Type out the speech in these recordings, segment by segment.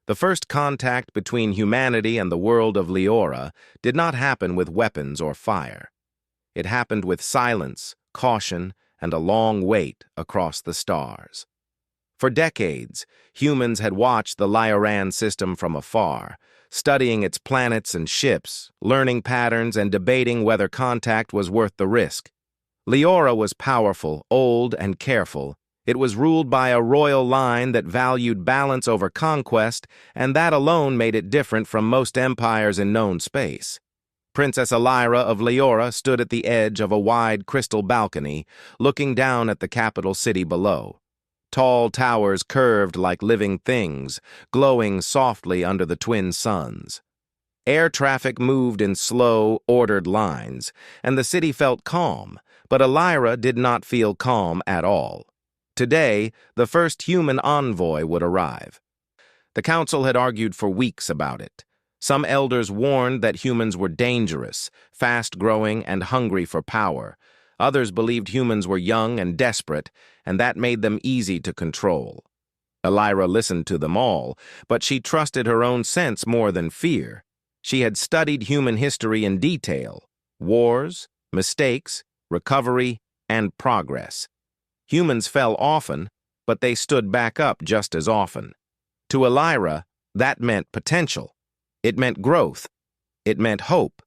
The first contact between humanity and the world of Leora did not happen with weapons or fire. It happened with silence, caution, and a long wait across the stars. For decades, humans had watched the Lioran system from afar, studying its planets and ships, learning patterns and debating whether contact was worth the risk. Leora was powerful, old, and careful. It was ruled by a royal line that valued balance over conquest, and that alone made it different from most empires in known space. Princess Elira of Leora stood at the edge of a wide crystal balcony, looking down at the capital city below. Tall towers curved like living things, glowing softly under the twin suns. Air traffic moved in slow, ordered lines, and the city felt calm, but Elira did not feel calm at all. Today, the first human envoy would arrive. The council had argued for weeks about it. Some elders warned that humans were dangerous, fast-growing, and hungry for power. Others believed humans were young and desperate, and that made them easy to control. Elira listened to them all, but she trusted her own sense more than fear. She had studied human history in detail: wars, mistakes, recovery, and progress. Humans fell often, but they stood back up just as often. To Elira, that meant potential. It meant growth. It meant hope.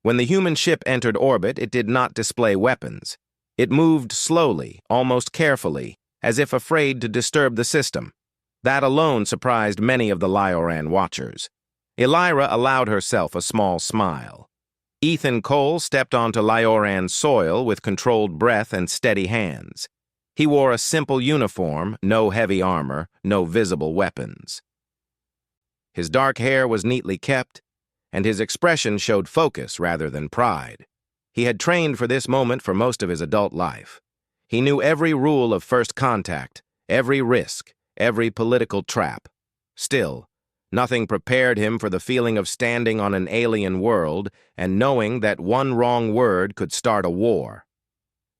When the human ship entered orbit, it did not display weapons. It moved slowly, almost carefully, as if afraid to disturb the system. That alone surprised many of the Lioran watchers. Elira allowed herself a small smile. Ethan Cole stepped onto Lioran soil with controlled breath and steady hands. He wore a simple uniform, no heavy armor, no visible weapons. His dark hair was neatly kept, and his expression showed focus rather than pride. He had trained for this moment for most of his adult life. He knew every rule of first contact, every risk, every political trap. Still, nothing prepared him for the feeling of standing on an alien world and knowing that one wrong word could start a war.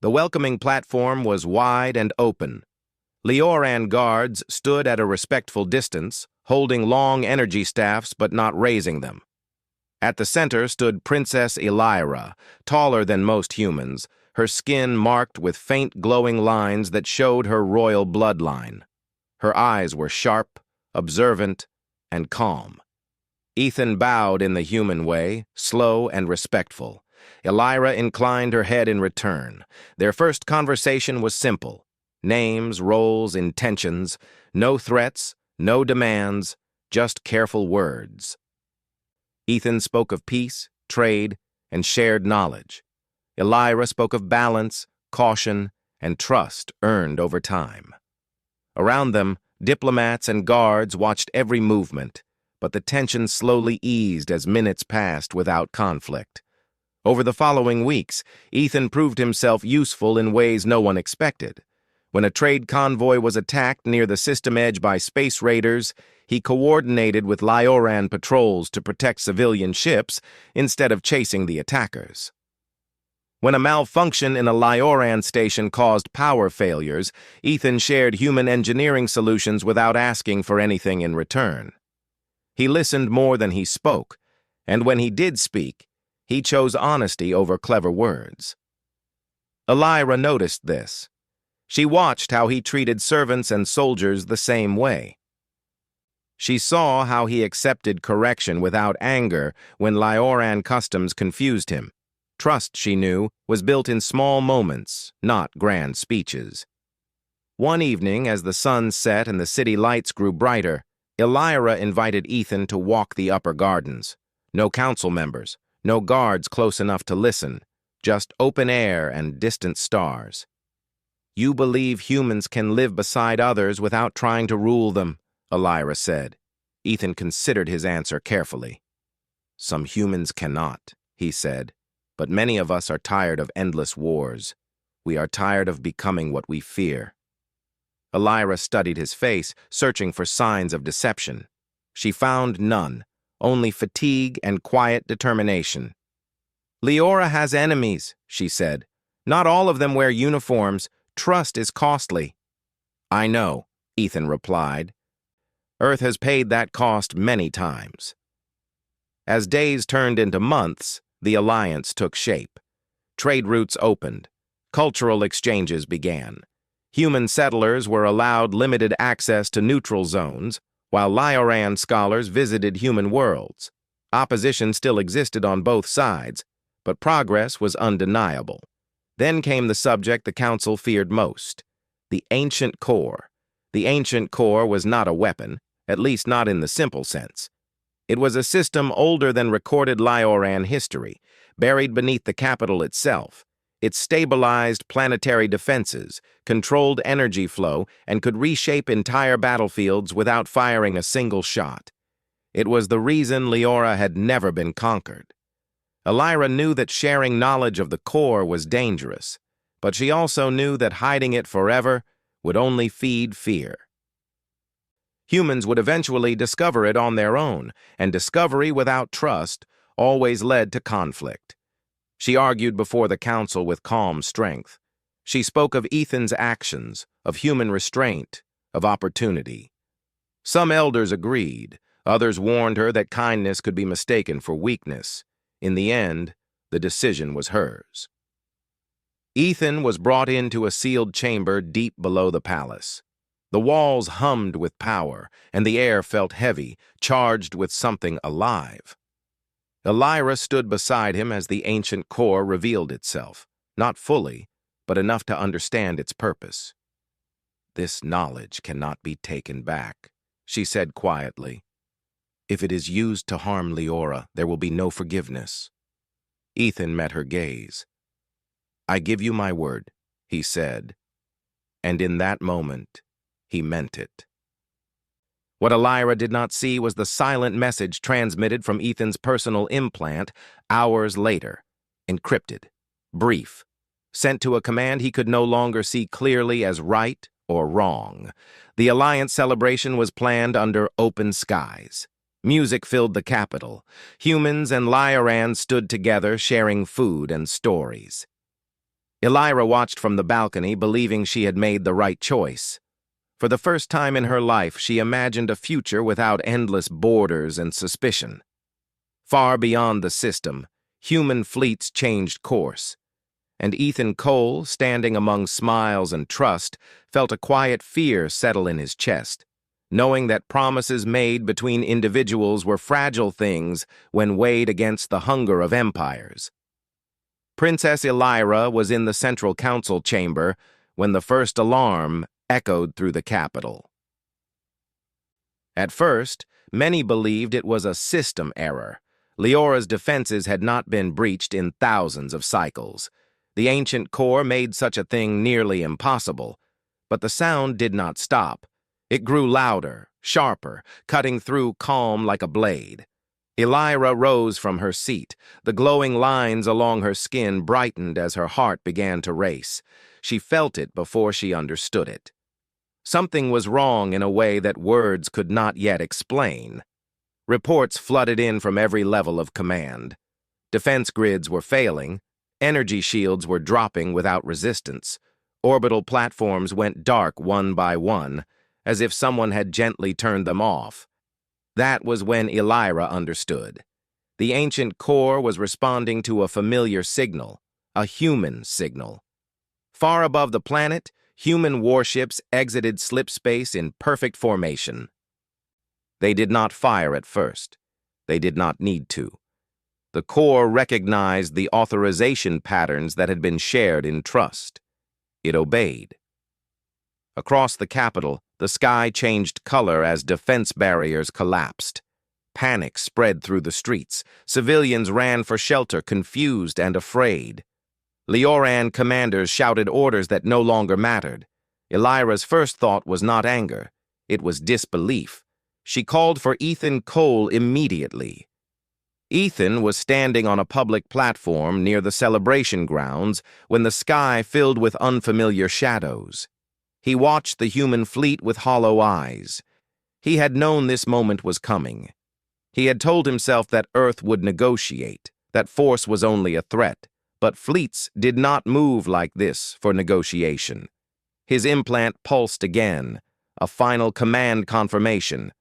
The welcoming platform was wide and open. Leoran guards stood at a respectful distance, holding long energy staffs but not raising them. At the center stood Princess Elira, taller than most humans, her skin marked with faint glowing lines that showed her royal bloodline. Her eyes were sharp, observant, and calm. Ethan bowed in the human way, slow and respectful. Elira inclined her head in return. Their first conversation was simple. Names, roles, intentions, no threats, no demands, just careful words. Ethan spoke of peace, trade, and shared knowledge. Elira spoke of balance, caution, and trust earned over time. Around them, diplomats and guards watched every movement, but the tension slowly eased as minutes passed without conflict. Over the following weeks, Ethan proved himself useful in ways no one expected. When a trade convoy was attacked near the system edge by space raiders, he coordinated with Lioran patrols to protect civilian ships instead of chasing the attackers. When a malfunction in a Lioran station caused power failures, Ethan shared human engineering solutions without asking for anything in return. He listened more than he spoke, and when he did speak, he chose honesty over clever words. Elira noticed this. She watched how he treated servants and soldiers the same way. She saw how he accepted correction without anger when Lioran customs confused him. Trust, she knew, was built in small moments, not grand speeches. One evening, as the sun set and the city lights grew brighter, Elira invited Ethan to walk the upper gardens. No council members, no guards close enough to listen, just open air and distant stars. "You believe humans can live beside others without trying to rule them," Elira said. Ethan considered his answer carefully. "Some humans cannot," he said, "but many of us are tired of endless wars. We are tired of becoming what we fear." Elira studied his face, searching for signs of deception. She found none, only fatigue and quiet determination. "Leora has enemies," she said. "Not all of them wear uniforms. Trust is costly." "I know," Ethan replied. Earth has paid that cost many times. As days turned into months, the alliance took shape. Trade routes opened. Cultural exchanges began. Human settlers were allowed limited access to neutral zones, while Lioran scholars visited human worlds. Opposition still existed on both sides, but progress was undeniable. Then came the subject the Council feared most: the Ancient Core. The Ancient Core was not a weapon, at least not in the simple sense. It was a system older than recorded Lioran history, buried beneath the capital itself. It stabilized planetary defenses, controlled energy flow, and could reshape entire battlefields without firing a single shot. It was the reason Leora had never been conquered. Elira knew that sharing knowledge of the core was dangerous, but she also knew that hiding it forever would only feed fear. Humans would eventually discover it on their own, and discovery without trust always led to conflict. She argued before the council with calm strength. She spoke of Ethan's actions, of human restraint, of opportunity. Some elders agreed. Others warned her that kindness could be mistaken for weakness. In the end, the decision was hers. Ethan was brought into a sealed chamber deep below the palace. The walls hummed with power, and the air felt heavy, charged with something alive. Elira stood beside him as the ancient core revealed itself, not fully, but enough to understand its purpose. "This knowledge cannot be taken back," she said quietly. "If it is used to harm Leora, there will be no forgiveness." Ethan met her gaze. "I give you my word," he said, and in that moment, he meant it. What Elira did not see was the silent message transmitted from Ethan's personal implant hours later, encrypted, brief, sent to a command he could no longer see clearly as right or wrong. The Alliance celebration was planned under open skies. Music filled the capital. Humans and Lioran stood together, sharing food and stories. Elira watched from the balcony, believing she had made the right choice. For the first time in her life, she imagined a future without endless borders and suspicion. Far beyond the system, human fleets changed course, and Ethan Cole, standing among smiles and trust, felt a quiet fear settle in his chest, knowing that promises made between individuals were fragile things when weighed against the hunger of empires. Princess Elira was in the Central Council chamber when the first alarm echoed through the capital. At first, many believed it was a system error. Leora's defenses had not been breached in thousands of cycles. The ancient core made such a thing nearly impossible. But the sound did not stop. It grew louder, sharper, cutting through calm like a blade. Elira rose from her seat. The glowing lines along her skin brightened as her heart began to race. She felt it before she understood it. Something was wrong in a way that words could not yet explain. Reports flooded in from every level of command. Defense grids were failing. Energy shields were dropping without resistance. Orbital platforms went dark one by one, as if someone had gently turned them off. That was when Elira understood. The ancient core was responding to a familiar signal, a human signal. Far above the planet, human warships exited slipspace in perfect formation. They did not fire at first. They did not need to. The core recognized the authorization patterns that had been shared in trust. It obeyed. Across the capital, the sky changed color as defense barriers collapsed. Panic spread through the streets. Civilians ran for shelter, confused and afraid. Leoran commanders shouted orders that no longer mattered. Elira's first thought was not anger. It was disbelief. She called for Ethan Cole immediately. Ethan was standing on a public platform near the celebration grounds when the sky filled with unfamiliar shadows. He watched the human fleet with hollow eyes. He had known this moment was coming. He had told himself that Earth would negotiate, that force was only a threat. But fleets did not move like this for negotiation. His implant pulsed again, a final command confirmation,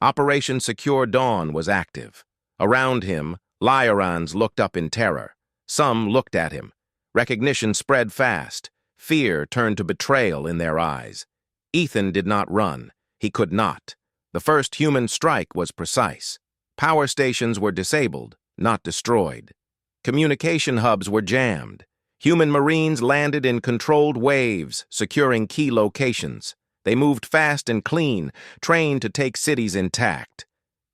Operation Secure Dawn was active. Around him, Lyarans looked up in terror. Some looked at him. Recognition spread fast. Fear turned to betrayal in their eyes. Ethan did not run. He could not. The first human strike was precise. Power stations were disabled, not destroyed. Communication hubs were jammed. Human Marines landed in controlled waves, securing key locations. They moved fast and clean, trained to take cities intact.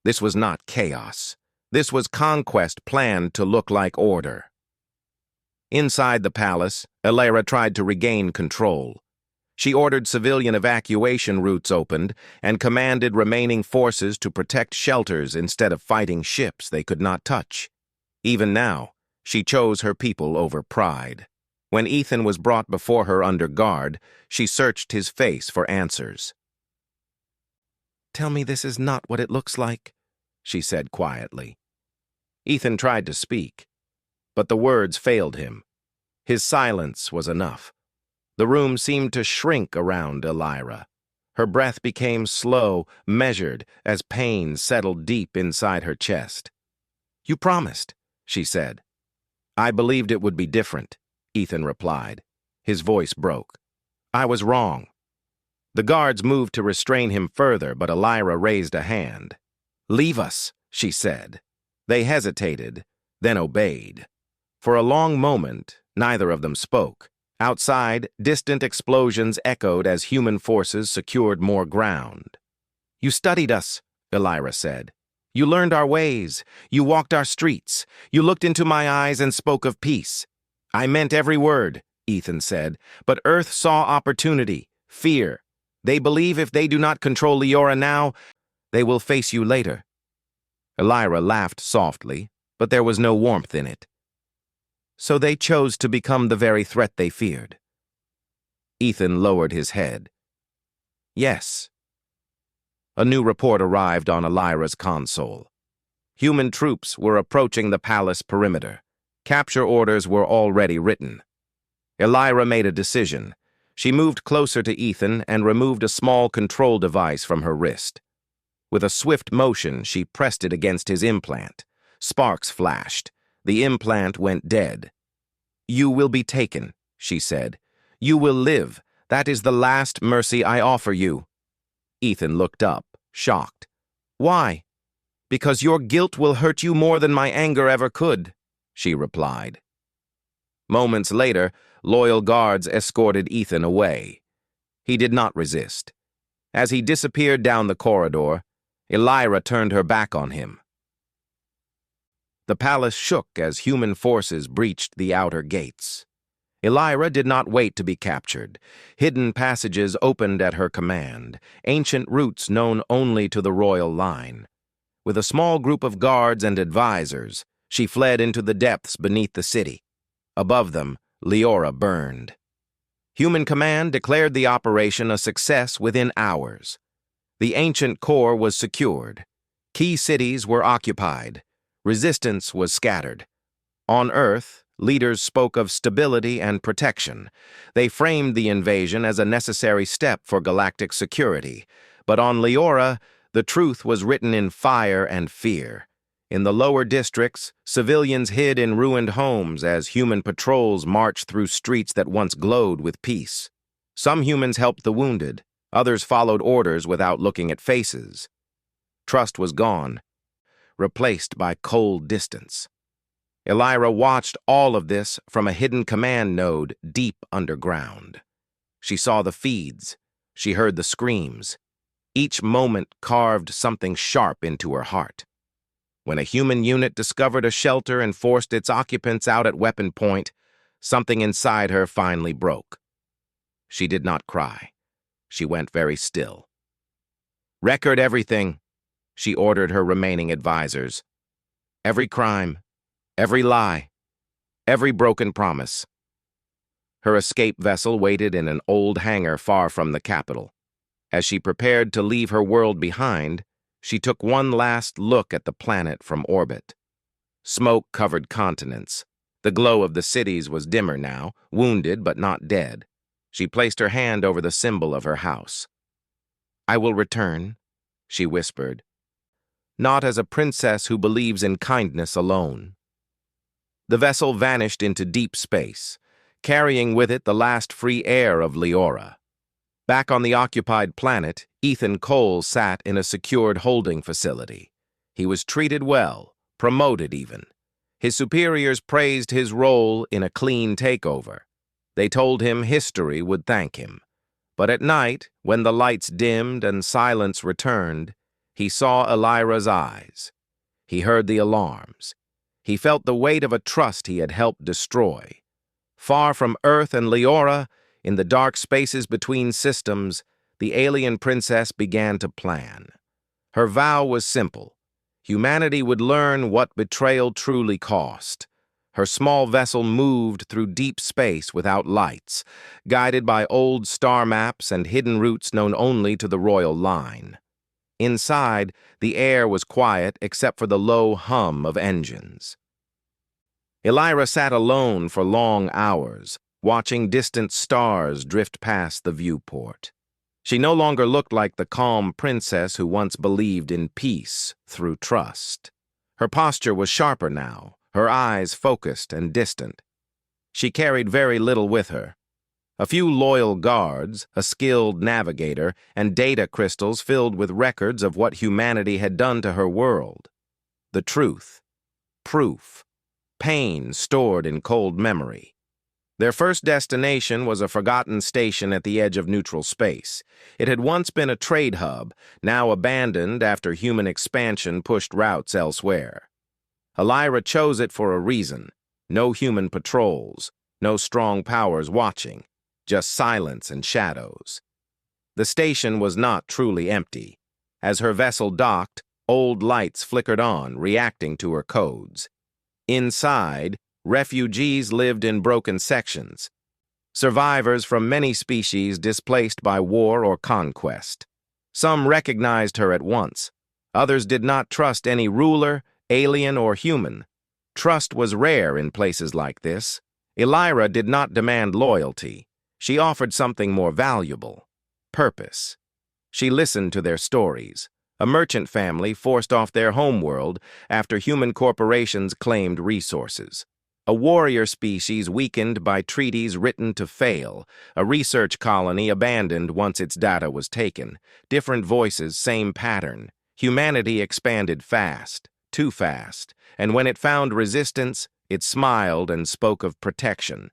This was not chaos. This was conquest planned to look like order. Inside the palace, Elara tried to regain control. She ordered civilian evacuation routes opened and commanded remaining forces to protect shelters instead of fighting ships they could not touch. Even now, she chose her people over pride. When Ethan was brought before her under guard, she searched his face for answers. "Tell me this is not what it looks like," she said quietly. Ethan tried to speak, but the words failed him. His silence was enough. The room seemed to shrink around Elara. Her breath became slow, measured, as pain settled deep inside her chest. "You promised," she said. "I believed it would be different," Ethan replied. His voice broke. "I was wrong." The guards moved to restrain him further, but Elara raised a hand. "Leave us," she said. They hesitated, then obeyed. For a long moment, neither of them spoke. Outside, distant explosions echoed as human forces secured more ground. "You studied us," Elara said. "You learned our ways. You walked our streets. You looked into my eyes and spoke of peace." "I meant every word," Ethan said, "but Earth saw opportunity, fear. They believe if they do not control Leora now, they will face you later." Elara laughed softly, but there was no warmth in it. "So they chose to become the very threat they feared." Ethan lowered his head. "Yes." A new report arrived on Elira's console. Human troops were approaching the palace perimeter. Capture orders were already written. Elara made a decision. She moved closer to Ethan and removed a small control device from her wrist. With a swift motion, she pressed it against his implant. Sparks flashed. The implant went dead. "You will be taken," she said. "You will live. That is the last mercy I offer you." Ethan looked up, shocked. "Why?" "Because your guilt will hurt you more than my anger ever could," she replied. Moments later, loyal guards escorted Ethan away. He did not resist. As he disappeared down the corridor, Elara turned her back on him. The palace shook as human forces breached the outer gates. Elara did not wait to be captured. Hidden passages opened at her command, ancient routes known only to the royal line. With a small group of guards and advisors, she fled into the depths beneath the city. Above them, Leora burned. Human Command declared the operation a success within hours. The ancient core was secured. Key cities were occupied. Resistance was scattered. On Earth, leaders spoke of stability and protection. They framed the invasion as a necessary step for galactic security. But on Leora, the truth was written in fire and fear. In the lower districts, civilians hid in ruined homes as human patrols marched through streets that once glowed with peace. Some humans helped the wounded. Others followed orders without looking at faces. Trust was gone, replaced by cold distance. Elara watched all of this from a hidden command node deep underground. She saw the feeds. She heard the screams. Each moment carved something sharp into her heart. When a human unit discovered a shelter and forced its occupants out at weapon point, something inside her finally broke. She did not cry. She went very still. "Record everything," she ordered her remaining advisors. "Every crime, every lie, every broken promise." Her escape vessel waited in an old hangar far from the capital. As she prepared to leave her world behind, she took one last look at the planet from orbit. Smoke covered continents. The glow of the cities was dimmer now, wounded but not dead. She placed her hand over the symbol of her house. "I will return," she whispered, not as a princess who believes in kindness alone. The vessel vanished into deep space, carrying with it the last free air of Leora. Back on the occupied planet, Ethan Cole sat in a secured holding facility. He was treated well, promoted even. His superiors praised his role in a clean takeover. They told him history would thank him. But at night, when the lights dimmed and silence returned, he saw Elira's eyes. He heard the alarms. He felt the weight of a trust he had helped destroy. Far from Earth and Leora, in the dark spaces between systems, the alien princess began to plan. Her vow was simple. Humanity would learn what betrayal truly cost. Her small vessel moved through deep space without lights, guided by old star maps and hidden routes known only to the royal line. Inside, the air was quiet except for the low hum of engines. Elira sat alone for long hours, watching distant stars drift past the viewport. She no longer looked like the calm princess who once believed in peace through trust. Her posture was sharper now, her eyes focused and distant. She carried very little with her. A few loyal guards, a skilled navigator, and data crystals filled with records of what humanity had done to her world. The truth, proof, pain stored in cold memory. Their first destination was a forgotten station at the edge of neutral space. It had once been a trade hub, now abandoned after human expansion pushed routes elsewhere. Elira chose it for a reason. No human patrols, no strong powers watching, just silence and shadows. The station was not truly empty. As her vessel docked, old lights flickered on, reacting to her codes. Inside, refugees lived in broken sections, survivors from many species displaced by war or conquest. Some recognized her at once. Others did not trust any ruler, alien or human. Trust was rare in places like this. Elira did not demand loyalty. She offered something more valuable: purpose. She listened to their stories. A merchant family forced off their homeworld after human corporations claimed resources. A warrior species weakened by treaties written to fail. A research colony abandoned once its data was taken. Different voices, same pattern. Humanity expanded fast, too fast, and when it found resistance, it smiled and spoke of protection.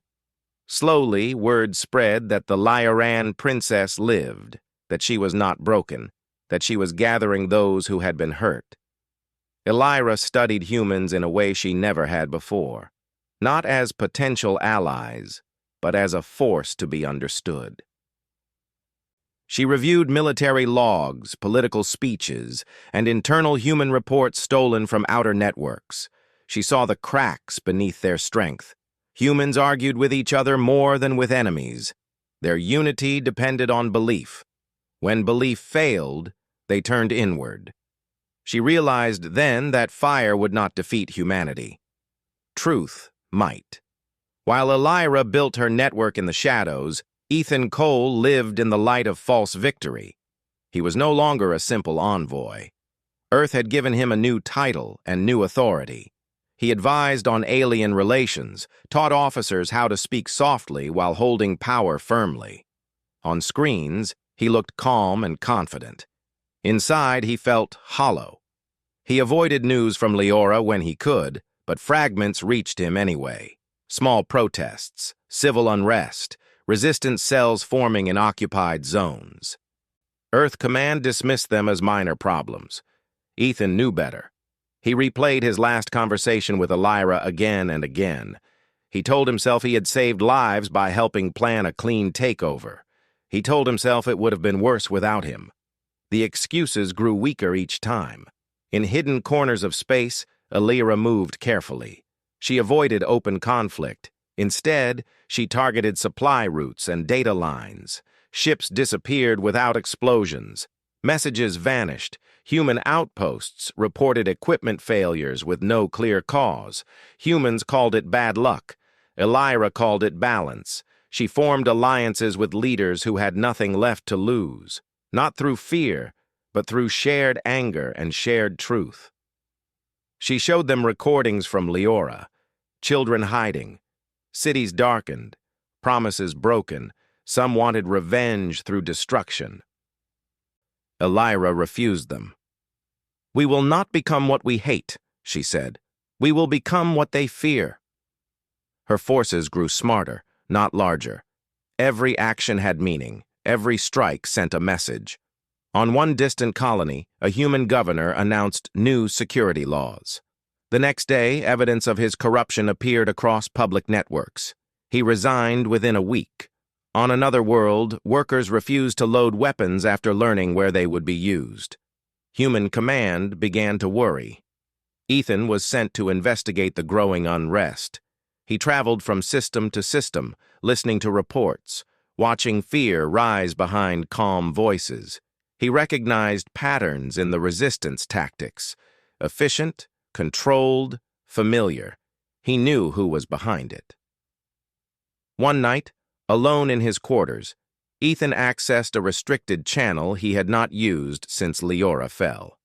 Slowly, word spread that the Lioran princess lived, that she was not broken, that she was gathering those who had been hurt. Elira studied humans in a way she never had before, not as potential allies, but as a force to be understood. She reviewed military logs, political speeches, and internal human reports stolen from outer networks. She saw the cracks beneath their strength. Humans argued with each other more than with enemies. Their unity depended on belief. When belief failed, they turned inward. She realized then that fire would not defeat humanity. Truth might. While Elira built her network in the shadows, Ethan Cole lived in the light of false victory. He was no longer a simple envoy. Earth had given him a new title and new authority. He advised on alien relations, taught officers how to speak softly while holding power firmly. On screens, he looked calm and confident. Inside, he felt hollow. He avoided news from Leora when he could, but fragments reached him anyway. Small protests, civil unrest, resistance cells forming in occupied zones. Earth Command dismissed them as minor problems. Ethan knew better. He replayed his last conversation with Elira again and again. He told himself he had saved lives by helping plan a clean takeover. He told himself it would have been worse without him. The excuses grew weaker each time. In hidden corners of space, Elira moved carefully. She avoided open conflict. Instead, she targeted supply routes and data lines. Ships disappeared without explosions. Messages vanished. Human outposts reported equipment failures with no clear cause. Humans called it bad luck. Elira called it balance. She formed alliances with leaders who had nothing left to lose. Not through fear, but through shared anger and shared truth. She showed them recordings from Leora, children hiding, cities darkened, promises broken. Some wanted revenge through destruction. Elira refused them. "We will not become what we hate," she said. "We will become what they fear." Her forces grew smarter, not larger. Every action had meaning. Every strike sent a message. On one distant colony, a human governor announced new security laws. The next day, evidence of his corruption appeared across public networks. He resigned within a week. On another world, workers refused to load weapons after learning where they would be used. Human command began to worry. Ethan was sent to investigate the growing unrest. He traveled from system to system, listening to reports, watching fear rise behind calm voices. He recognized patterns in the resistance tactics: efficient, controlled, familiar. He knew who was behind it. One night, alone in his quarters, Ethan accessed a restricted channel he had not used since Leora fell.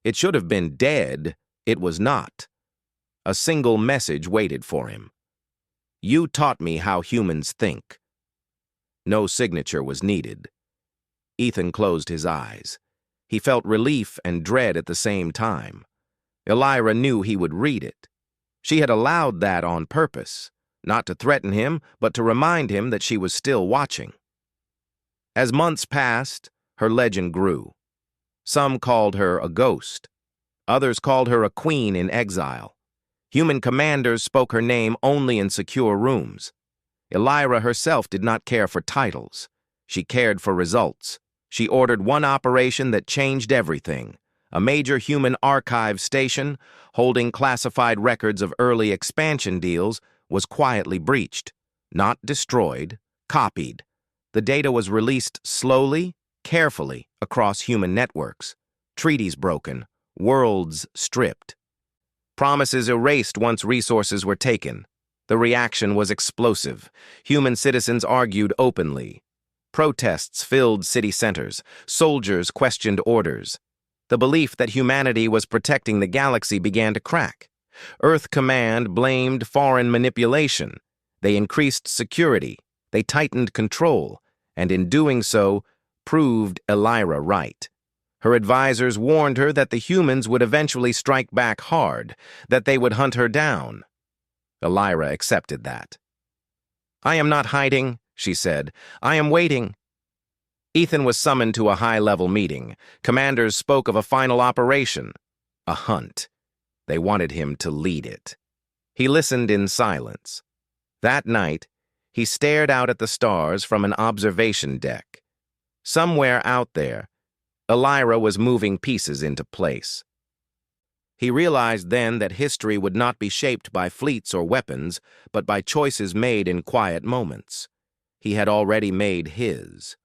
It should have been dead. It was not. A single message waited for him. "You taught me how humans think." No signature was needed. Ethan closed his eyes. He felt relief and dread at the same time. Elira knew he would read it. She had allowed that on purpose, not to threaten him, but to remind him that she was still watching. As months passed, her legend grew. Some called her a ghost. Others called her a queen in exile. Human commanders spoke her name only in secure rooms. Elira herself did not care for titles. She cared for results. She ordered one operation that changed everything. A major human archive station, holding classified records of early expansion deals, was quietly breached. Not destroyed, copied. The data was released slowly, carefully, across human networks. Treaties broken, worlds stripped. Promises erased once resources were taken. The reaction was explosive. Human citizens argued openly. Protests filled city centers. Soldiers questioned orders. The belief that humanity was protecting the galaxy began to crack. Earth Command blamed foreign manipulation. They increased security. They tightened control, and in doing so, proved Elira right. Her advisors warned her that the humans would eventually strike back hard, that they would hunt her down. Elira accepted that. "I am not hiding," she said. "I am waiting." Ethan was summoned to a high-level meeting. Commanders spoke of a final operation, a hunt. They wanted him to lead it. He listened in silence. That night, he stared out at the stars from an observation deck. Somewhere out there, Elira was moving pieces into place. He realized then that history would not be shaped by fleets or weapons, but by choices made in quiet moments. He had already made his.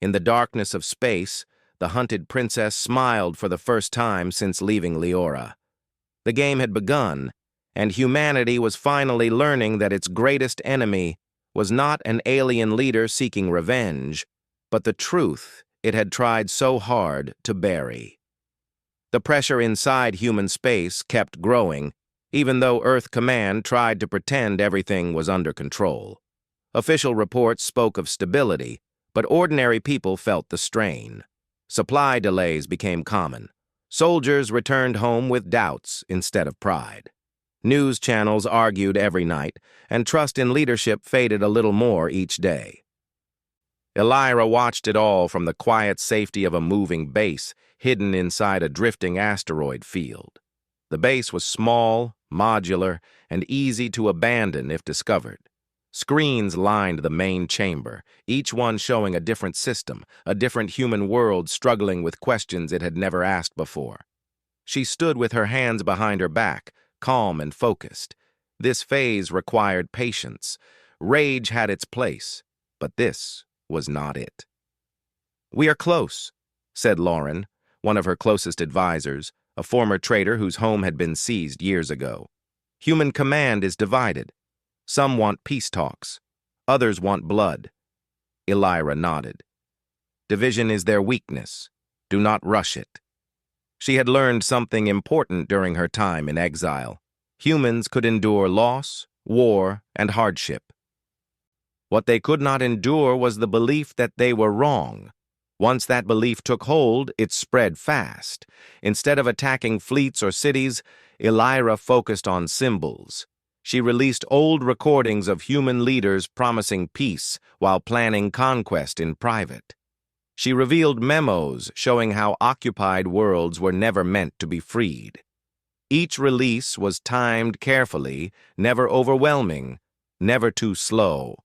In the darkness of space, the hunted princess smiled for the first time since leaving Leora. The game had begun, and humanity was finally learning that its greatest enemy was not an alien leader seeking revenge, but the truth it had tried so hard to bury. The pressure inside human space kept growing, even though Earth Command tried to pretend everything was under control. Official reports spoke of stability, but ordinary people felt the strain. Supply delays became common. Soldiers returned home with doubts instead of pride. News channels argued every night, and trust in leadership faded a little more each day. Elira watched it all from the quiet safety of a moving base hidden inside a drifting asteroid field. The base was small, modular, and easy to abandon if discovered. Screens lined the main chamber, each one showing a different system, a different human world struggling with questions it had never asked before. She stood with her hands behind her back, calm and focused. This phase required patience. Rage had its place, but this was not it. "We are close," said Lauren, one of her closest advisors, a former trader whose home had been seized years ago. "Human command is divided. Some want peace talks. Others want blood." Elira nodded. "Division is their weakness. Do not rush it. She had learned something important during her time in exile. Humans could endure loss, war, and hardship. What they could not endure was the belief that they were wrong. Once that belief took hold, it spread fast. Instead of attacking fleets or cities, Elira focused on symbols. She released old recordings of human leaders promising peace while planning conquest in private. She revealed memos showing how occupied worlds were never meant to be freed. Each release was timed carefully, never overwhelming, never too slow.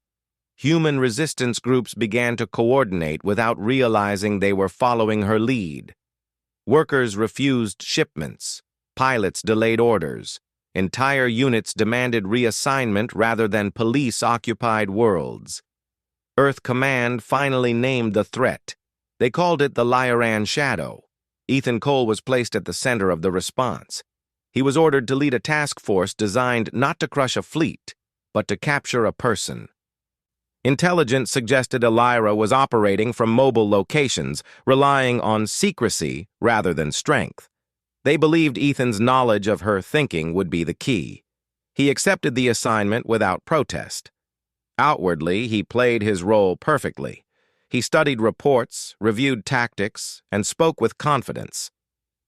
Human resistance groups began to coordinate without realizing they were following her lead. Workers refused shipments. Pilots delayed orders. Entire units demanded reassignment rather than police occupied worlds. Earth Command finally named the threat. They called it the Lioran Shadow. Ethan Cole was placed at the center of the response. He was ordered to lead a task force designed not to crush a fleet, but to capture a person. Intelligence suggested Elira was operating from mobile locations, relying on secrecy rather than strength. They believed Ethan's knowledge of her thinking would be the key. He accepted the assignment without protest. Outwardly, he played his role perfectly. He studied reports, reviewed tactics, and spoke with confidence.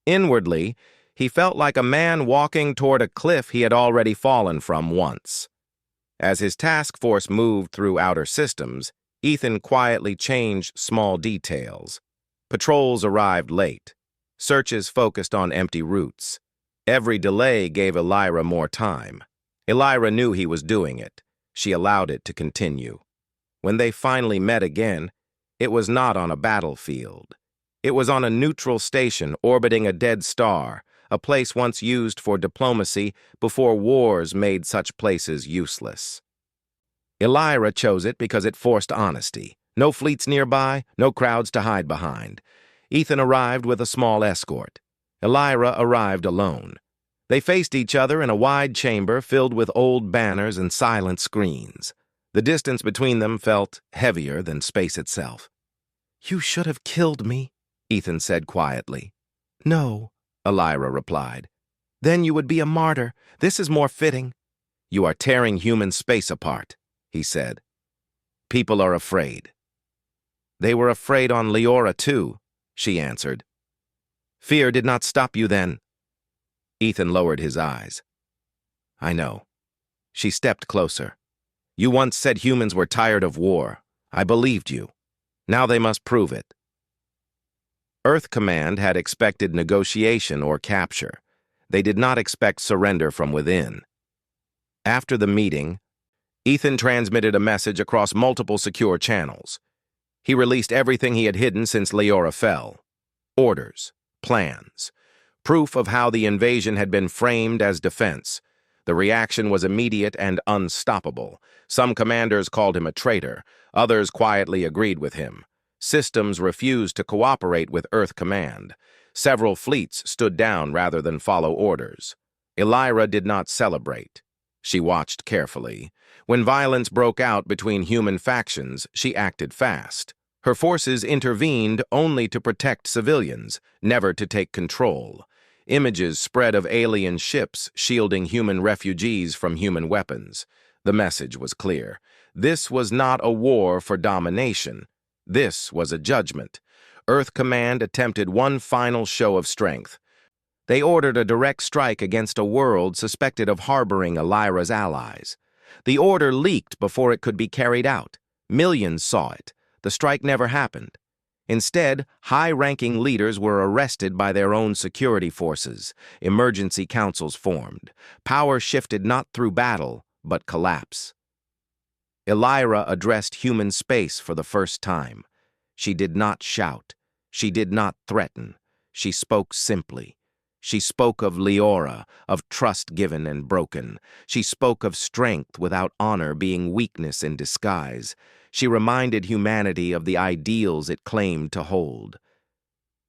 Inwardly, he felt like a man walking toward a cliff he had already fallen from once. As his task force moved through outer systems, Ethan quietly changed small details. Patrols arrived late. Searches focused on empty routes. Every delay gave Elira more time. Elira knew he was doing it. She allowed it to continue. When they finally met again, it was not on a battlefield. It was on a neutral station orbiting a dead star, a place once used for diplomacy before wars made such places useless. Elira chose it because it forced honesty. No fleets nearby, no crowds to hide behind. Ethan arrived with a small escort. Elira arrived alone. They faced each other in a wide chamber filled with old banners and silent screens. The distance between them felt heavier than space itself. "You should have killed me," Ethan said quietly. "No," Elira replied. "Then you would be a martyr. This is more fitting." "You are tearing human space apart," he said. "People are afraid." "They were afraid on Leora too," she answered. "Fear did not stop you then." Ethan lowered his eyes. "I know." She stepped closer. "You once said humans were tired of war. I believed you. Now they must prove it." Earth Command had expected negotiation or capture. They did not expect surrender from within. After the meeting, Ethan transmitted a message across multiple secure channels. He released everything he had hidden since Leora fell. Orders, plans, proof of how the invasion had been framed as defense. The reaction was immediate and unstoppable. Some commanders called him a traitor. Others quietly agreed with him. Systems refused to cooperate with Earth Command. Several fleets stood down rather than follow orders. Elira did not celebrate. She watched carefully. When violence broke out between human factions, she acted fast. Her forces intervened only to protect civilians, never to take control. Images spread of alien ships shielding human refugees from human weapons. The message was clear. This was not a war for domination. This was a judgment. Earth Command attempted one final show of strength. They ordered a direct strike against a world suspected of harboring Elira's allies. The order leaked before it could be carried out. Millions saw it. The strike never happened. Instead, high-ranking leaders were arrested by their own security forces. Emergency councils formed. Power shifted not through battle, but collapse. Elira addressed human space for the first time. She did not shout. She did not threaten. She spoke simply. She spoke of Leora, of trust given and broken. She spoke of strength without honor being weakness in disguise. She reminded humanity of the ideals it claimed to hold.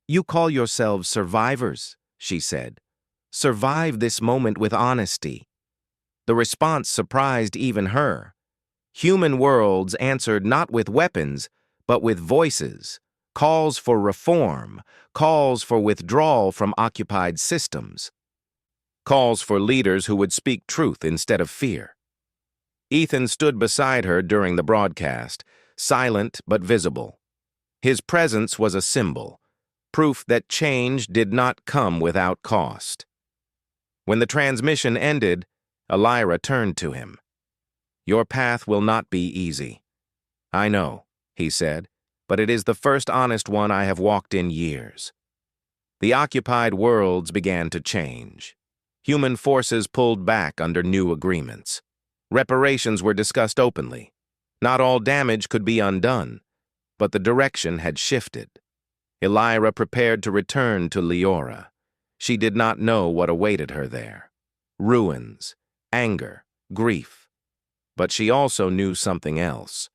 "You call yourselves survivors," she said. "Survive this moment with honesty." The response surprised even her. Human worlds answered not with weapons, but with voices. calls for reform, calls for withdrawal from occupied systems, calls for leaders who would speak truth instead of fear. Ethan stood beside her during the broadcast, silent but visible. His presence was a symbol, proof that change did not come without cost. When the transmission ended, Elira turned to him. "Your path will not be easy." "I know," he said, "but it is the first honest one I have walked in years." The occupied worlds began to change. Human forces pulled back under new agreements. Reparations were discussed openly. Not all damage could be undone, but the direction had shifted. Elira prepared to return to Leora. She did not know what awaited her there. Ruins, anger, grief. But she also knew something else.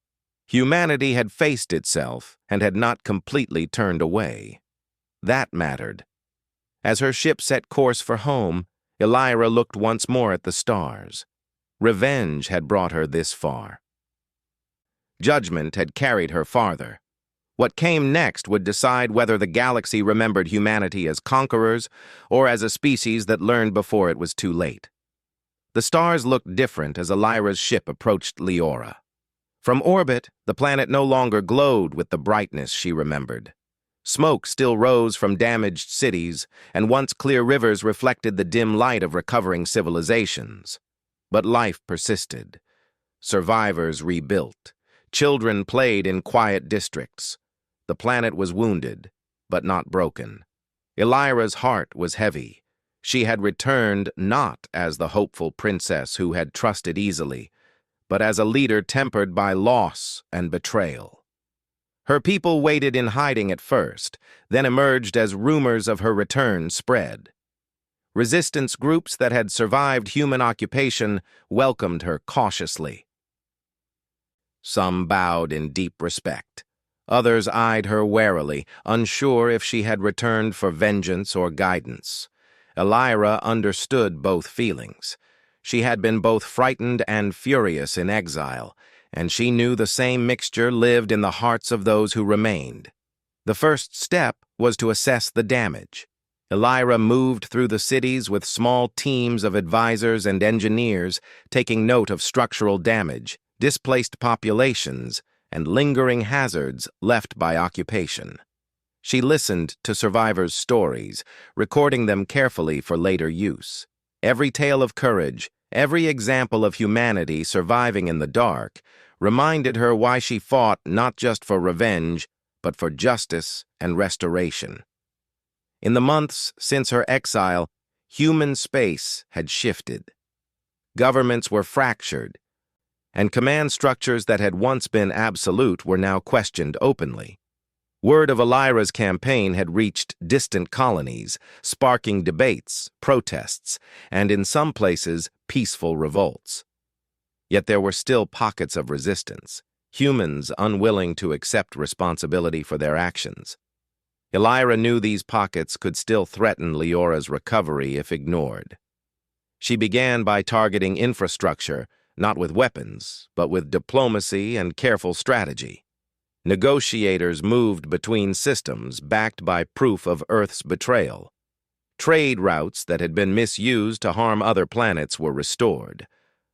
Humanity had faced itself and had not completely turned away. That mattered. As her ship set course for home, Elira looked once more at the stars. Revenge had brought her this far. Judgment had carried her farther. What came next would decide whether the galaxy remembered humanity as conquerors or as a species that learned before it was too late. The stars looked different as Elira's ship approached Leora. From orbit, the planet no longer glowed with the brightness she remembered. Smoke still rose from damaged cities, and once clear rivers reflected the dim light of recovering civilizations. But life persisted. Survivors rebuilt. Children played in quiet districts. The planet was wounded, but not broken. Elira's heart was heavy. She had returned not as the hopeful princess who had trusted easily, but as a leader tempered by loss and betrayal. Her people waited in hiding at first, then emerged as rumors of her return spread. Resistance groups that had survived human occupation welcomed her cautiously. Some bowed in deep respect. Others eyed her warily, unsure if she had returned for vengeance or guidance. Elira understood both feelings. She had been both frightened and furious in exile, and she knew the same mixture lived in the hearts of those who remained. The first step was to assess the damage. Elira moved through the cities with small teams of advisors and engineers, taking note of structural damage, displaced populations, and lingering hazards left by occupation. She listened to survivors' stories, recording them carefully for later use. Every tale of courage, every example of humanity surviving in the dark, reminded her why she fought not just for revenge, but for justice and restoration. In the months since her exile, human space had shifted. Governments were fractured, and command structures that had once been absolute were now questioned openly. Word of Elira's campaign had reached distant colonies, sparking debates, protests, and in some places, peaceful revolts. Yet there were still pockets of resistance, humans unwilling to accept responsibility for their actions. Elira knew these pockets could still threaten Leora's recovery if ignored. She began by targeting infrastructure, not with weapons, but with diplomacy and careful strategy. Negotiators moved between systems backed by proof of Earth's betrayal. Trade routes that had been misused to harm other planets were restored.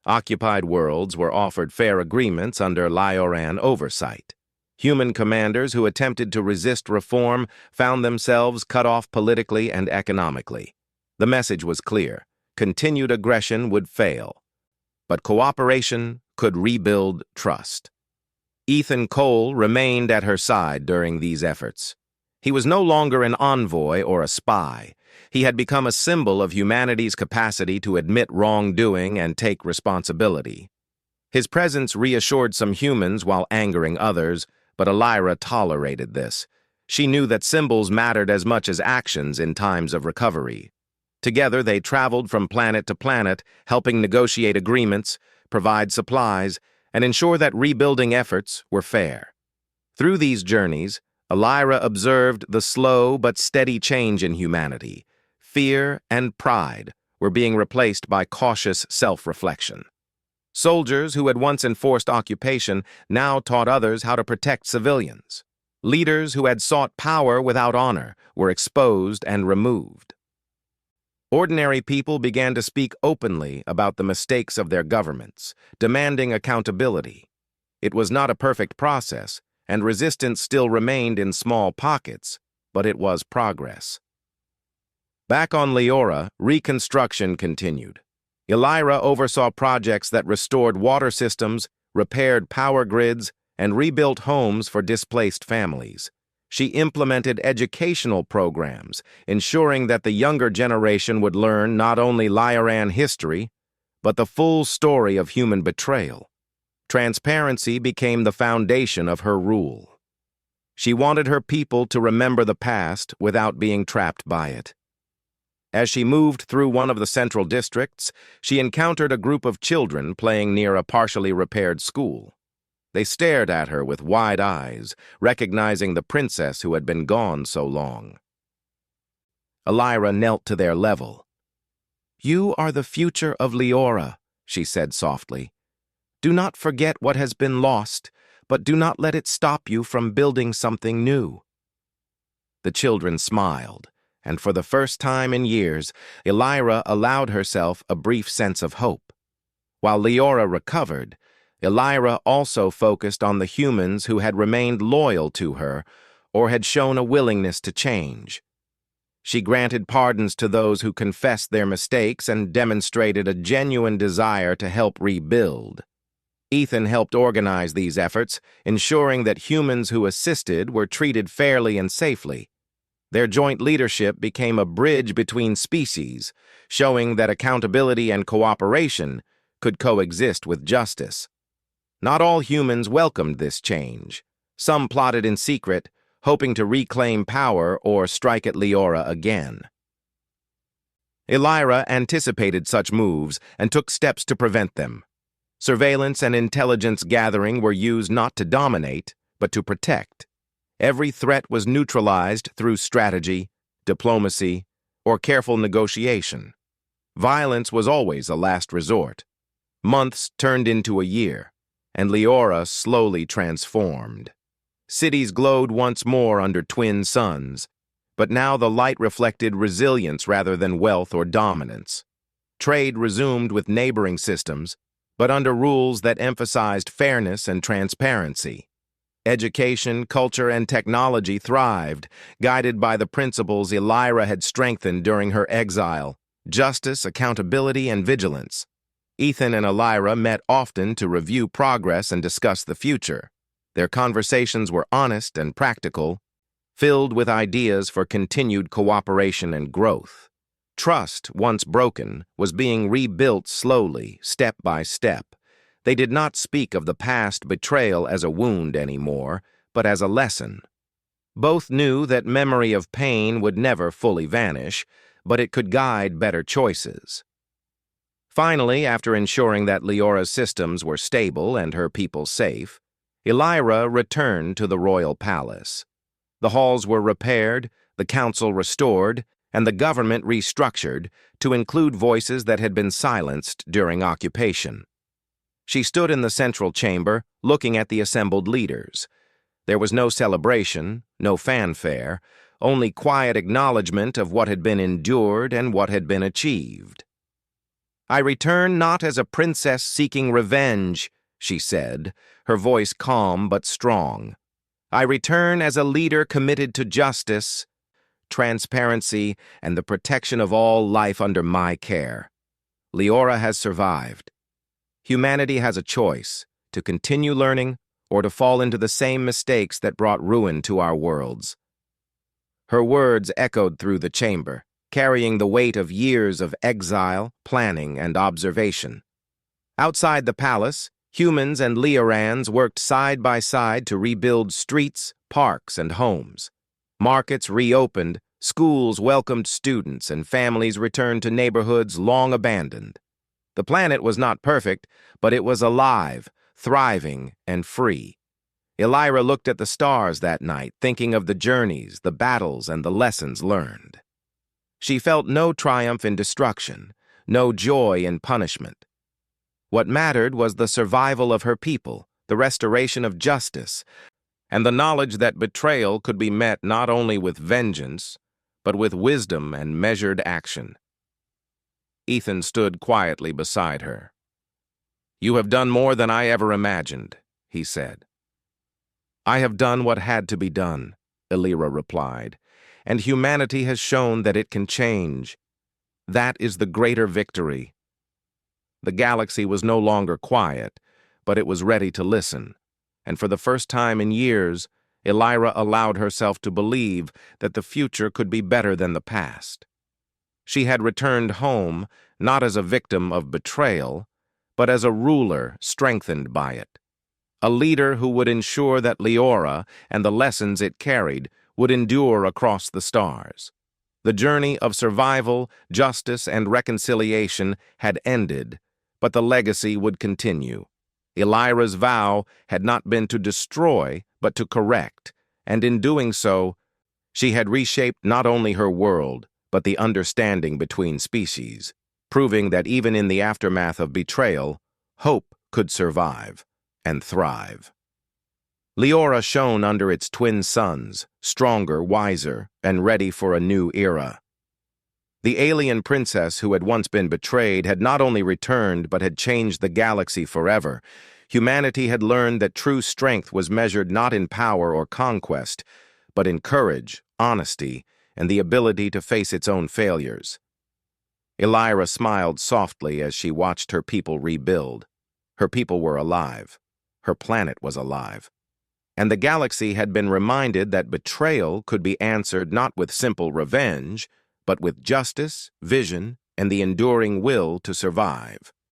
Occupied worlds were offered fair agreements under Lioran oversight. Human commanders who attempted to resist reform found themselves cut off politically and economically. The message was clear: continued aggression would fail, but cooperation could rebuild trust. Ethan Cole remained at her side during these efforts. He was no longer an envoy or a spy. He had become a symbol of humanity's capacity to admit wrongdoing and take responsibility. His presence reassured some humans while angering others, but Elira tolerated this. She knew that symbols mattered as much as actions in times of recovery. Together they traveled from planet to planet, helping negotiate agreements, provide supplies, and ensure that rebuilding efforts were fair. Through these journeys, Elira observed the slow but steady change in humanity. Fear and pride were being replaced by cautious self-reflection. Soldiers who had once enforced occupation now taught others how to protect civilians. Leaders who had sought power without honor were exposed and removed. Ordinary people began to speak openly about the mistakes of their governments, demanding accountability. It was not a perfect process, and resistance still remained in small pockets, but it was progress. Back on Leora, reconstruction continued. Elira oversaw projects that restored water systems, repaired power grids, and rebuilt homes for displaced families. She implemented educational programs, ensuring that the younger generation would learn not only Lioran history, but the full story of human betrayal. Transparency became the foundation of her rule. She wanted her people to remember the past without being trapped by it. As she moved through one of the central districts, she encountered a group of children playing near a partially repaired school. They stared at her with wide eyes, recognizing the princess who had been gone so long. Elira knelt to their level. "You are the future of Leora," she said softly. "Do not forget what has been lost, but do not let it stop you from building something new." The children smiled, and for the first time in years, Elira allowed herself a brief sense of hope. While Leora recovered, Elira also focused on the humans who had remained loyal to her or had shown a willingness to change. She granted pardons to those who confessed their mistakes and demonstrated a genuine desire to help rebuild. Ethan helped organize these efforts, ensuring that humans who assisted were treated fairly and safely. Their joint leadership became a bridge between species, showing that accountability and cooperation could coexist with justice. Not all humans welcomed this change. Some plotted in secret, hoping to reclaim power or strike at Leora again. Elira anticipated such moves and took steps to prevent them. Surveillance and intelligence gathering were used not to dominate, but to protect. Every threat was neutralized through strategy, diplomacy, or careful negotiation. Violence was always a last resort. Months turned into a year, and Leora slowly transformed. Cities glowed once more under twin suns, but now the light reflected resilience rather than wealth or dominance. Trade resumed with neighboring systems, but under rules that emphasized fairness and transparency. Education, culture, and technology thrived, guided by the principles Elira had strengthened during her exile: justice, accountability, and vigilance. Ethan and Elira met often to review progress and discuss the future. Their conversations were honest and practical, filled with ideas for continued cooperation and growth. Trust, once broken, was being rebuilt slowly, step by step. They did not speak of the past betrayal as a wound anymore, but as a lesson. Both knew that memory of pain would never fully vanish, but it could guide better choices. Finally, after ensuring that Leora's systems were stable and her people safe, Elira returned to the royal palace. The halls were repaired, the council restored, and the government restructured to include voices that had been silenced during occupation. She stood in the central chamber, looking at the assembled leaders. There was no celebration, no fanfare, only quiet acknowledgement of what had been endured and what had been achieved. "I return not as a princess seeking revenge," she said, her voice calm but strong. "I return as a leader committed to justice, transparency, and the protection of all life under my care. Leora has survived. Humanity has a choice: to continue learning or to fall into the same mistakes that brought ruin to our worlds." Her words echoed through the chamber, carrying the weight of years of exile, planning, and observation. Outside the palace, humans and Leorans worked side by side to rebuild streets, parks, and homes. Markets reopened, schools welcomed students, and families returned to neighborhoods long abandoned. The planet was not perfect, but it was alive, thriving, and free. Elira looked at the stars that night, thinking of the journeys, the battles, and the lessons learned. She felt no triumph in destruction, no joy in punishment. What mattered was the survival of her people, the restoration of justice, and the knowledge that betrayal could be met not only with vengeance, but with wisdom and measured action. Ethan stood quietly beside her. "You have done more than I ever imagined," he said. "I have done what had to be done," Elira replied, "and humanity has shown that it can change. That is the greater victory." The galaxy was no longer quiet, but it was ready to listen, and for the first time in years, Elira allowed herself to believe that the future could be better than the past. She had returned home not as a victim of betrayal, but as a ruler strengthened by it, a leader who would ensure that Leora and the lessons it carried would endure across the stars. The journey of survival, justice, and reconciliation had ended, but the legacy would continue. Elira's vow had not been to destroy, but to correct, and in doing so, she had reshaped not only her world, but the understanding between species, proving that even in the aftermath of betrayal, hope could survive and thrive. Leora shone under its twin suns, stronger, wiser, and ready for a new era. The alien princess who had once been betrayed had not only returned but had changed the galaxy forever. Humanity had learned that true strength was measured not in power or conquest, but in courage, honesty, and the ability to face its own failures. Elira smiled softly as she watched her people rebuild. Her people were alive. Her planet was alive. And the galaxy had been reminded that betrayal could be answered not with simple revenge, but with justice, vision, and the enduring will to survive.